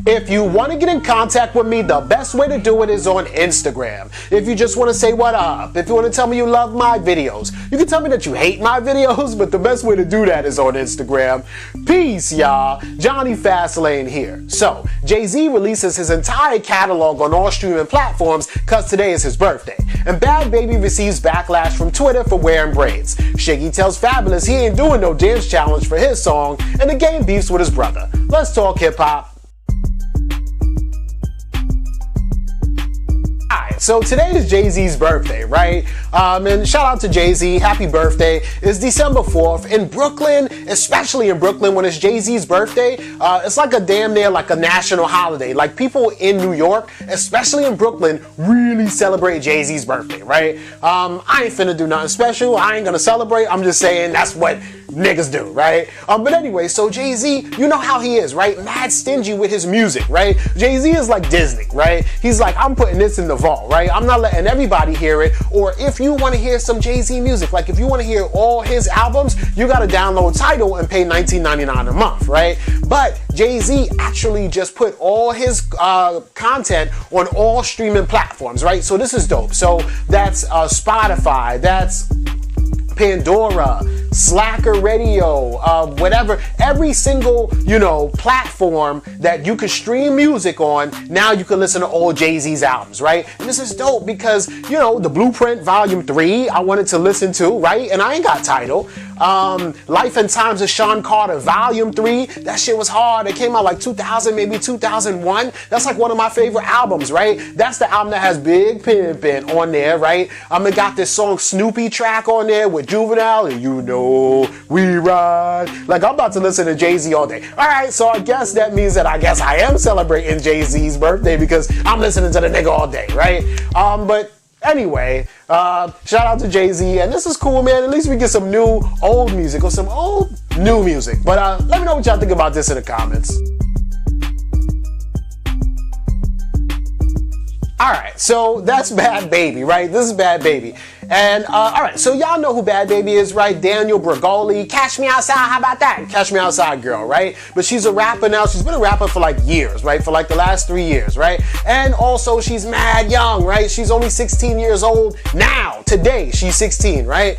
If you want to get in contact with me, the best way to do it is on Instagram. If you just want to say what up, if you want to tell me you love my videos, you can tell me that you hate my videos, but the best way to do that is on Instagram. Peace, y'all. Jonny Fastlane here. So, Jay-Z releases his entire catalog on all streaming platforms because today is his birthday. And Bhad Bhabie receives backlash from Twitter for wearing braids. Shiggy tells Fabolous he ain't doing no dance challenge for his song, and the game beefs with his brother. Let's talk hip-hop. So today is Jay-Z's birthday, right? And shout out to Jay-Z, happy birthday. It's December 4th. In Brooklyn, especially in Brooklyn, when it's Jay-Z's birthday, it's like a damn near like a national holiday. Like people in New York, especially in Brooklyn, really celebrate Jay-Z's birthday, right? I ain't finna do nothing special. I ain't gonna celebrate. I'm just saying that's what niggas do, right? But anyway, so Jay-Z, you know how he is, right? Mad stingy with his music, right? Jay-Z is like Disney, right? He's like, I'm putting this in the vault, right? I'm not letting everybody hear it. Or if you want to hear some Jay-Z music, like if you want to hear all his albums, you got to download Tidal and pay $19.99 a month, right? But Jay-Z actually just put all his content on all streaming platforms, right? So this is dope. So that's Spotify, that's Pandora, Slacker Radio, whatever, every single, platform that you can stream music on, now you can listen to all Jay-Z's albums, right? And this is dope because, the Blueprint Volume 3, I wanted to listen to, right? And I ain't got Tidal. Life and Times of Sean Carter, Volume 3, that shit was hard. It came out like 2000, maybe 2001. That's like one of my favorite albums, right? That's the album that has Big Pimpin' on there, right? It got this song Snoopy track on there with Juvenile, and we ride. Like, I'm about to listen to Jay-Z all day. All right, so I guess that means that I am celebrating Jay-Z's birthday because I'm listening to the nigga all day, right? But anyway, shout out to Jay-Z, and this is cool, man. At least we get some new old music or some old new music. But let me know what y'all think about this in the comments. Alright, so that's Bhad Bhabie, right? This is Bhad Bhabie. And, alright, so y'all know who Bhad Bhabie is, right? Daniel Bregoli, Cash Me Outside, how about that? Cash Me Outside girl, right? But she's a rapper now. She's been a rapper for like years, right? For like the last 3 years, right? And also she's mad young, right? She's only 16 years old now. Today, she's 16, right?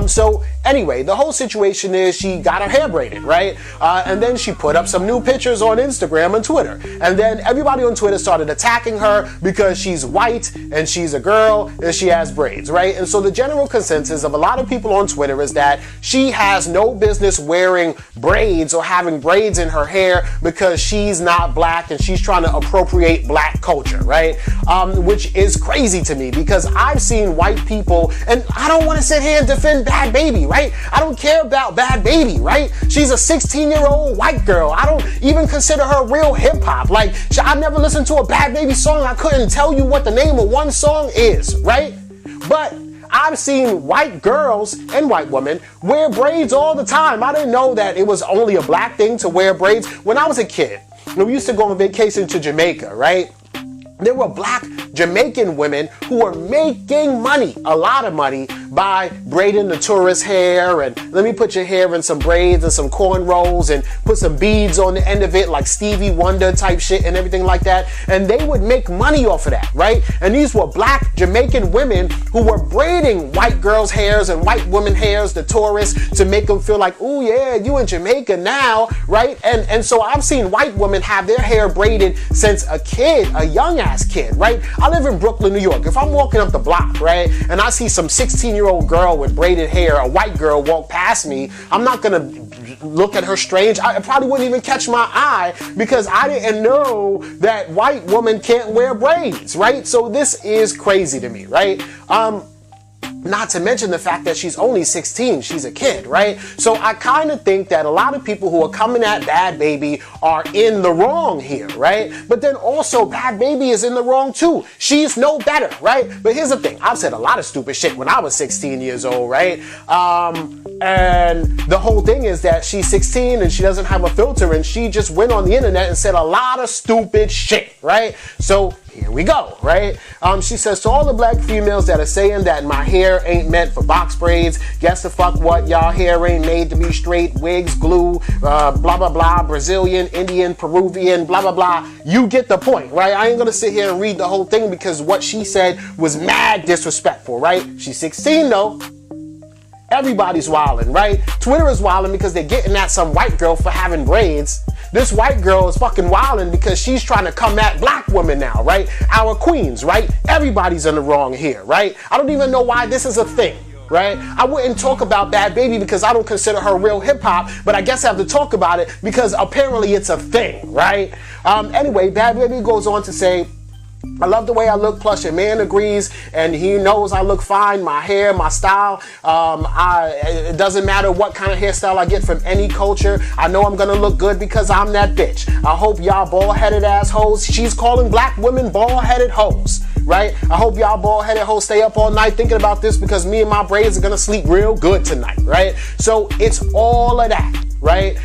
So anyway, the whole situation is she got her hair braided, right? And then she put up some new pictures on Instagram and Twitter. And then everybody on Twitter started attacking her because she's white and she's a girl and she has braids, right? And so the general consensus of a lot of people on Twitter is that she has no business wearing braids or having braids in her hair because she's not black and she's trying to appropriate black culture, right? Which is crazy to me because I've seen white people, and I don't want to sit here and defend Bhad Bhabie, right? I don't care about Bhad Bhabie, right? She's a 16-year-old white girl. I don't even consider her real hip-hop. Like, I never listened to a Bhad Bhabie song. I couldn't tell you what the name of one song is, right? But I've seen white girls and white women wear braids all the time. I didn't know that it was only a black thing to wear braids. When I was a kid, we used to go on vacation to Jamaica, right? There were black Jamaican women who were making money, a lot of money, by braiding the tourist hair and let me put your hair in some braids and some cornrows and put some beads on the end of it like Stevie Wonder type shit and everything like that. And they would make money off of that, right? And these were black Jamaican women who were braiding white girls' hairs and white women hairs, the tourists, to make them feel like, oh yeah, you in Jamaica now, right? And so I've seen white women have their hair braided since a kid, a young ass kid, right? I live in Brooklyn, New York. If I'm walking up the block, right, and I see some 16-year-old girl with braided hair, a white girl walk past me, I'm not gonna look at her strange. I probably wouldn't even catch my eye because I didn't know that white women can't wear braids, right? So this is crazy to me, right? Not to mention the fact that she's only 16, she's a kid, right? So I kind of think that a lot of people who are coming at Bhad Bhabie are in the wrong here, right? But then also Bhad Bhabie is in the wrong too. She's no better, right? But here's the thing, I've said a lot of stupid shit when I was 16 years old, right? And the whole thing is that she's 16 and she doesn't have a filter and she just went on the internet and said a lot of stupid shit, right? So Here we go, right? She says, to all the black females that are saying that my hair ain't meant for box braids, guess the fuck what, y'all hair ain't made to be straight, wigs, glue, blah, blah, blah, Brazilian, Indian, Peruvian, blah, blah, blah. You get the point, right? I ain't gonna sit here and read the whole thing because what she said was mad disrespectful, right? She's 16 though. Everybody's wilding, right? Twitter is wilding because they're getting at some white girl for having braids. This white girl is fucking wilding because she's trying to come at black women now, right? Our queens, right? Everybody's in the wrong here, right? I don't even know why this is a thing, right? I wouldn't talk about Bhad Bhabie because I don't consider her real hip hop, but I guess I have to talk about it because apparently it's a thing, right? Anyway, Bhad Bhabie goes on to say, I love the way I look, plus your man agrees, and he knows I look fine, my hair, my style. It doesn't matter what kind of hairstyle I get from any culture. I know I'm gonna look good because I'm that bitch. I hope y'all bald-headed assholes, she's calling black women bald-headed hoes, right? I hope y'all bald-headed hoes stay up all night thinking about this because me and my braids are gonna sleep real good tonight, right? So it's all of that, right?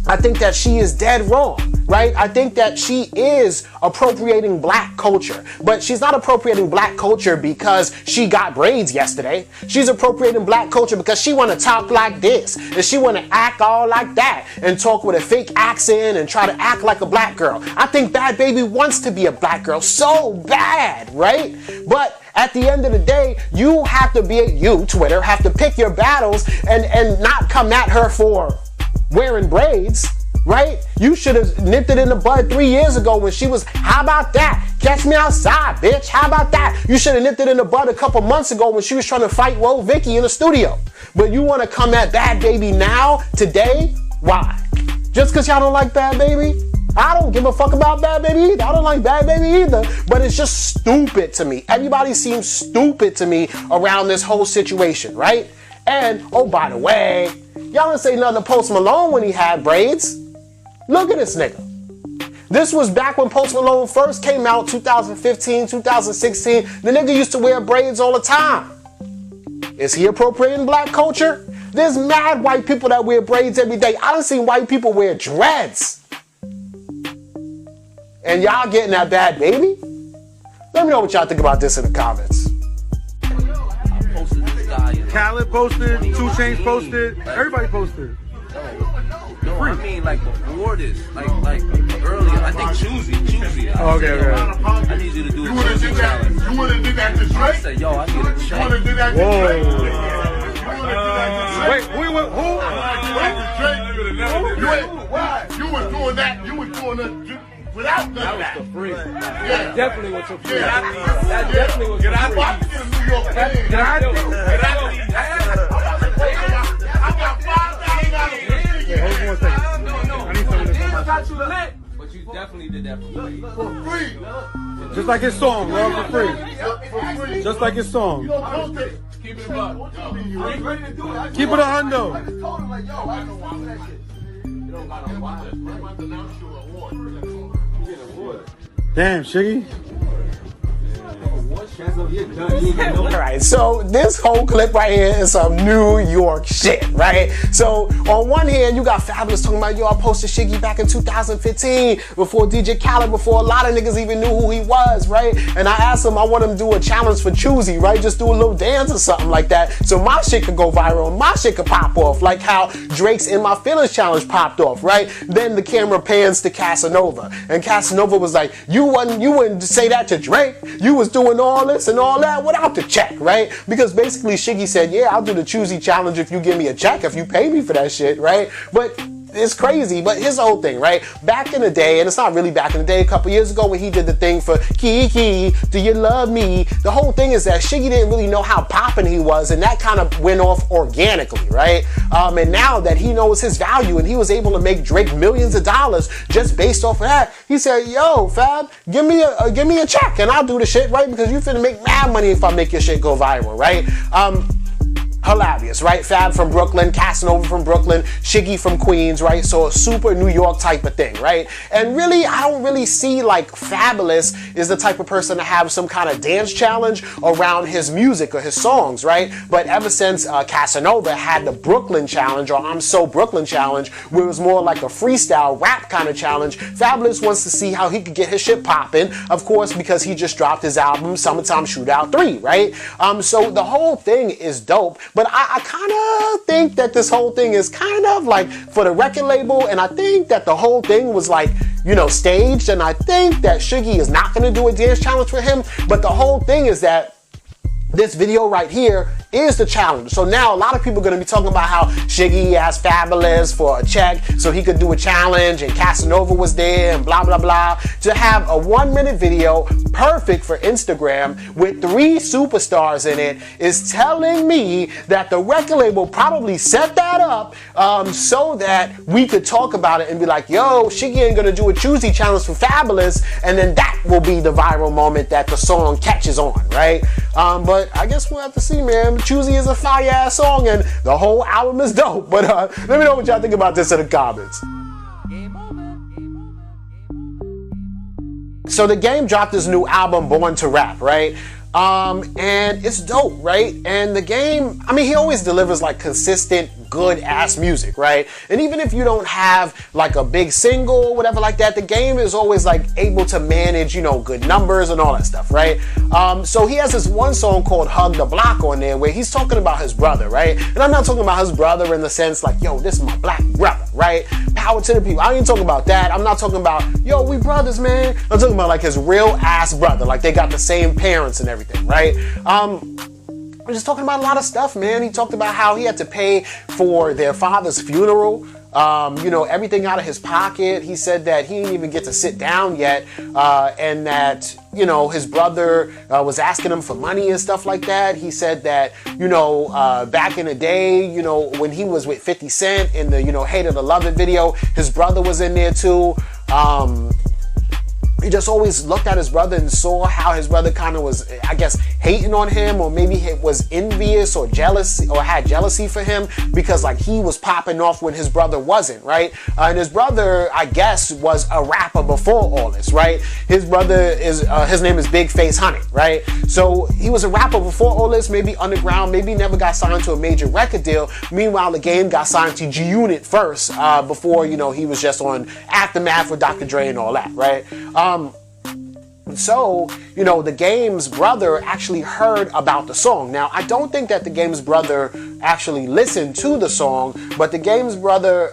I think that she is dead wrong, right? I think that she is appropriating black culture, but she's not appropriating black culture because she got braids yesterday. She's appropriating black culture because she want to talk like this and she want to act all like that and talk with a fake accent and try to act like a black girl. I think Bhad Bhabie wants to be a black girl so bad, right? But at the end of the day, you have to Twitter, have to pick your battles and not come at her for wearing braids, right? You should have nipped it in the bud 3 years ago when she was, how about that? Catch me outside, bitch. How about that? You should have nipped it in the bud a couple months ago when she was trying to fight Woe Vicky in the studio. But you want to come at Bhad Bhabie now, today? Why? Just because y'all don't like Bhad Bhabie? I don't give a fuck about Bhad Bhabie either. I don't like Bhad Bhabie either. But it's just stupid to me. Everybody seems stupid to me around this whole situation, right? And, oh, by the way, y'all didn't say nothing to Post Malone when he had braids. Look at this nigga. This was back when Post Malone first came out, 2015, 2016. The nigga used to wear braids all the time. Is he appropriating black culture? There's mad white people that wear braids every day. I done seen white people wear dreads. And y'all getting that Bhad Bhabie? Let me know what y'all think about this in the comments. Khaled posted, 2 Chainz posted, everybody posted. No, I mean like before this, like earlier. I think choosy. Okay. I need you to do a choosy challenge. You wanna do that to Drake? I said, yo, I need a check. You wanna do that to Drake? You wanna do that to Drake? Wait, who? Why? You was doing that. You was doing that without none of that. That was the free. Yeah. Definitely was the free. Yeah. That definitely was the free. Well, I can get a New York fan. I got $5,000. Wait, hold on 1 second. I need some of this on my Got you lit. But you definitely did that for free. For free. Just like his song, bro, for free. For free. Just like his song. You don't post it. Keep it up. I ain't ready to do it. Keep it a hundo. I just told him like, yo, I don't want that shit. You don't gotta watch it. I'm about to announce you an award. You get an award. Damn, Shiggy. Alright, so this whole clip right here is some New York shit, right? So on one hand, you got Fabolous talking about, yo, I posted Shiggy back in 2015 before DJ Khaled, before a lot of niggas even knew who he was, right? And I asked him, I want him to do a challenge for Choosy, right? Just do a little dance or something like that so my shit could go viral, my shit could pop off, like how Drake's In My Feelings challenge popped off, right? Then the camera pans to Casanova, and Casanova was like, you wouldn't say that to Drake. You was doing all this and all that without the check, right? Because basically Shiggy said, yeah, I'll do the Choosy challenge if you give me a check, if you pay me for that shit, right? But it's crazy. But here's the whole thing, right? Back in the day, and it's not really back in the day, a couple years ago when he did the thing for Kiki, Do You Love Me? The whole thing is that Shiggy didn't really know how poppin' he was, and that kind of went off organically, right? And now that he knows his value and he was able to make Drake millions of dollars just based off of that, he said, yo, Fab, give me a check and I'll do the shit, right? Because you finna make mad money if I make your shit go viral, right? hilarious, right? Fab from Brooklyn, Casanova from Brooklyn, Shiggy from Queens, right? So a super New York type of thing, right? And really, I don't really see like Fabolous is the type of person to have some kind of dance challenge around his music or his songs, right? But ever since Casanova had the Brooklyn challenge, or I'm So Brooklyn challenge, where it was more like a freestyle rap kind of challenge, Fabolous wants to see how he could get his shit popping, of course, because he just dropped his album Summertime Shootout 3, right? So the whole thing is dope, but I kind of think that this whole thing is kind of like for the record label, and I think that the whole thing was like, you know, staged, and I think that Shiggy is not going to do a dance challenge for him, but the whole thing is that this video right here is the challenge. So now a lot of people are going to be talking about how Shiggy asked Fabolous for a check so he could do a challenge, and Casanova was there and blah blah blah. To have a 1-minute video perfect for Instagram with 3 superstars in it is telling me that the record label probably set that up so that we could talk about it and be like, yo, Shiggy ain't gonna do a choosy challenge for Fabolous, and then that will be the viral moment that the song catches on, right? But I guess we'll have to see, man. Choosy is a fire ass song and the whole album is dope. But let me know what y'all think about this in the comments. So the Game dropped his new album, Born to Rap, right? And it's dope, right? And the Game, I mean, he always delivers like consistent, good ass music, right? And even if you don't have like a big single or whatever like that, the Game is always like able to manage, you know, good numbers and all that stuff, right? So he has this one song called Hug the Block on there where he's talking about his brother, right? And I'm not talking about his brother in the sense like, yo, this is my black brother, right? Power to the people. I ain't talking about that. I'm not talking about, yo, we brothers, man. I'm talking about like his real ass brother, like they got the same parents and everything, right? We're just talking about a lot of stuff, man. He talked about how he had to pay for their father's funeral, you know, everything out of his pocket. He said that he didn't even get to sit down yet, and that, you know, his brother was asking him for money and stuff like that. He said that, you know, back in the day, you know, when he was with 50 Cent in the, you know, Hate It or Love It video, his brother was in there too. He just always looked at his brother and saw how his brother kind of was, I guess, hating on him, or maybe he was envious or jealous, or had jealousy for him because like he was popping off when his brother wasn't, right? And his brother, I guess, was a rapper before all this, right? His brother is, his name is Big Fase, right? So he was a rapper before all this, maybe underground, maybe never got signed to a major record deal. Meanwhile, the Game got signed to G-Unit first, before, you know, he was just on Aftermath with Dr. Dre and all that, right? So, you know, the Game's brother actually heard about the song. Now, I don't think that the Game's brother actually listened to the song, but the Game's brother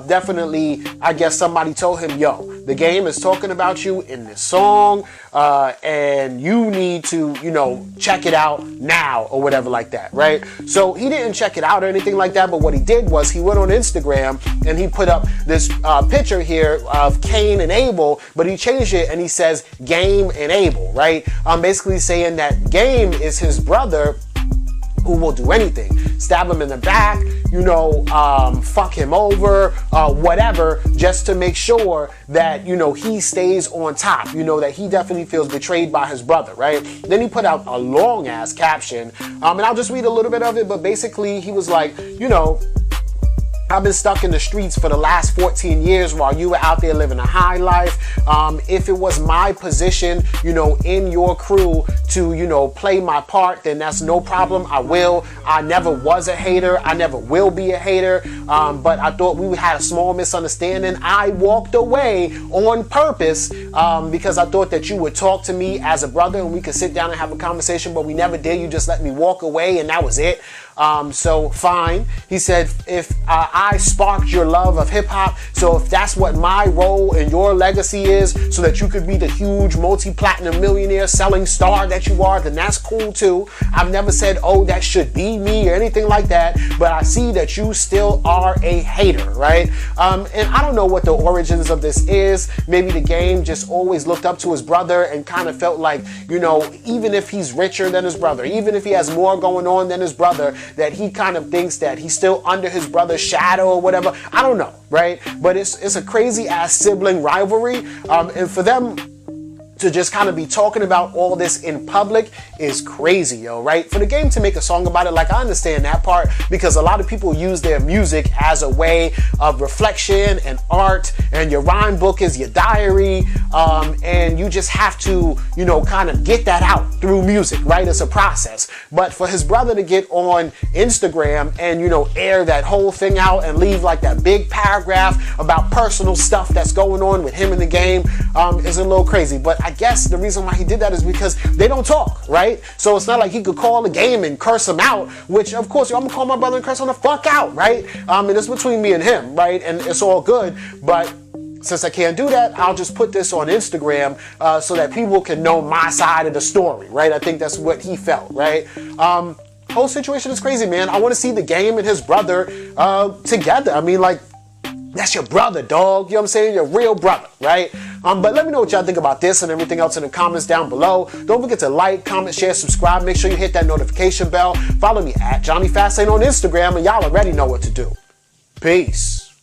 definitely, I guess somebody told him, yo, the Game is talking about you in this song, and you need to, you know, check it out now or whatever like that, right? So he didn't check it out or anything like that, but what he did was he went on Instagram and he put up this picture here of Cain and Abel, but he changed it and he says Game and Abel, right? Basically saying that Game is his brother who will do anything. Stab him in the back, you know, fuck him over, whatever, just to make sure that, you know, he stays on top, you know, that he definitely feels betrayed by his brother, right? Then he put out a long ass caption, and I'll just read a little bit of it, but basically he was like, you know, I've been stuck in the streets for the last 14 years while you were out there living a high life. If it was my position, you know, in your crew to, you know, play my part, then that's no problem. I will. I never was a hater. I never will be a hater. But I thought we had a small misunderstanding. I walked away on purpose because I thought that you would talk to me as a brother and we could sit down and have a conversation, but we never did. You just let me walk away and that was it. So fine. He said, if I sparked your love of hip hop, so if that's what my role and your legacy is, so that you could be the huge multi-platinum millionaire selling star that you are, then that's cool too. I've never said, oh, that should be me or anything like that, but I see that you still are a hater, right? And I don't know what the origins of this is. Maybe the Game just always looked up to his brother and kind of felt like, you know, even if he's richer than his brother, even if he has more going on than his brother, that he kind of thinks that he's still under his brother's shadow or whatever. I don't know, right? But it's a crazy ass sibling rivalry, and for them to just kind of be talking about all this in public is crazy, yo, right? For the game to make a song about it, like, I understand that part, because a lot of people use their music as a way of reflection and art, and your rhyme book is your diary, and you just have to, you know, kind of get that out through music, right? It's a process. But for his brother to get on Instagram and, you know, air that whole thing out and leave like that big paragraph about personal stuff that's going on with him in the game is a little crazy. But I guess the reason why he did that is because they don't talk, right? So it's not like he could call the game and curse him out, which of course I'm gonna call my brother and curse him the fuck out, right? And it's between me and him, right? And it's all good. But since I can't do that, I'll just put this on Instagram so that people can know my side of the story, right? I think that's what he felt, right? Whole situation is crazy, man. I want to see the game and his brother together. I mean, like, that's your brother, dog. You know what I'm saying? Your real brother, right? But let me know what y'all think about this and everything else in the comments down below. Don't forget to like, comment, share, subscribe. Make sure you hit that notification bell. Follow me at Jonny Fastlane on Instagram, and y'all already know what to do. Peace.